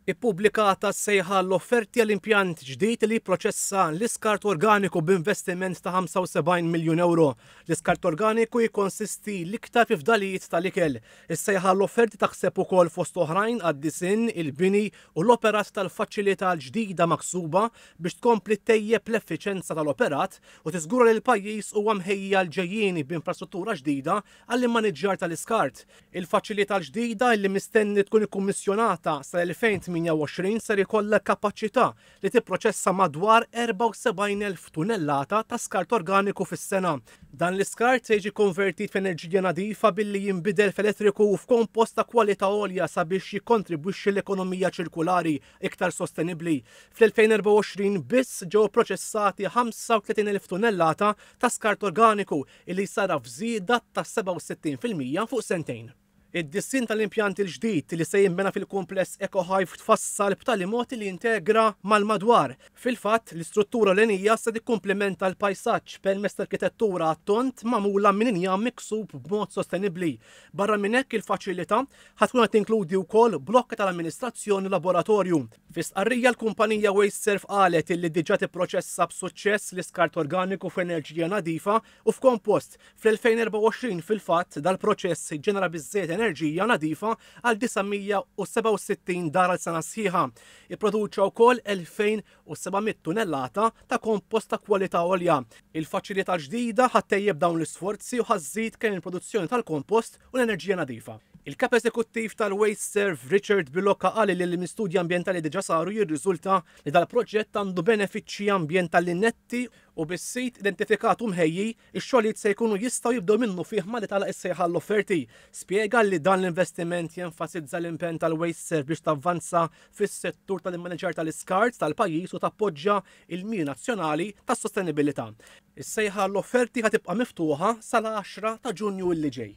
Ippubblikata s-sejħa l-offerti għall-impjant ġdid li jipproċessa l-iskart organiku b'investiment ta' 75 miljun euro. L-iskart organiku jikkonsisti l-iktar fi fdalijiet tal-ikel. Is-sejħa l-offerti taħseb ukoll fost oħrajn għad-disin, il-bini u l-operat tal-faċilità l-ġdida maksuba biex tkompli tejjeb l-effiċenza tal-operat u tiżgura li l-pajjiż huwa mħejja l-ġejjieni b'infrastruttura ġdida għall-immaniġġjar tal-iskart. Il-faċilità l-ġdida li mistenni tkun ikkummissjonata sal-2028 ser ikollha kapaċità li tipproċessa madwar 74,000 tunellata ta' skart organiku fis-sena. Dan l-iskart se jiġi konvertit f'enerġija nadifa billi jinbidel f'elettriku u f'kompost ta' kwalità għolja sabiex jikkontribwixxi l-ekonomija ċirkulari iktar sostenibbli. Fl-2024 biss ġew proċessati 35,000 tunellata ta' skart organiku illi sara f'żieda ta' 67% fuq sentejn. Id-dissin tal-impjant il-ġdid li se jinbena fil-kumpless EcoHive tfassal b'tali mod li jintegra mal-madwar. Fil-fatt, l-istruttura l-enija se tikkumplementa l-pajsaġġ permezz tal-arkitettura għat-tont magħmula minn injam miksub b'mod sostenibbli. Barra minn hekk il-faċilità ħatkun qed tinkludi wkoll blokka tal-amministrazzjoni laboratorju. Fi stqarrija l-kumpanija WasteServ qalet illi diġà tipproċessa b'suċċess l-iskart organiku f'enerġija nadifa u f'kompost. Fl-2024 fil-fatt dal-proċess ġenera biżżejjed enerġija nadifa għal 967 dar għal sena sħiħa. Ipproduċa wkoll 2,700 tunellata ta' kompost ta' kwalità għolja. Il-faċilità ġdida ħattejjeb dawn l-isforzi u ħażżid kemm il-produzzjoni tal-kompost u l-enerġija nadifa. Il-kap eżekuttiv tal-WasteServ Richard Bilocca qal li l-mistudji ambjentali diġà saru jirriżulta li dal-proġett għandu benefiċċji ambjentali netti u bis-sit identifikatu mħejji ix-xogħlijiet se jkunu jistgħu jibdew minnu fih ma li tagħlaq is-sejħa l-offerti. Spjega li dan l-investiment jenfasizza l-impenn tal-WasteServ biex tavvanza fis-settur tal-immaneġġjar tal-iskart tal-pajjiż u tappoġġja il-miri nazzjonali tas-sostenibilità. Is-sejħa l-offerti ħatibqa' miftuħa sal-10 ta' Ġunju li ġej.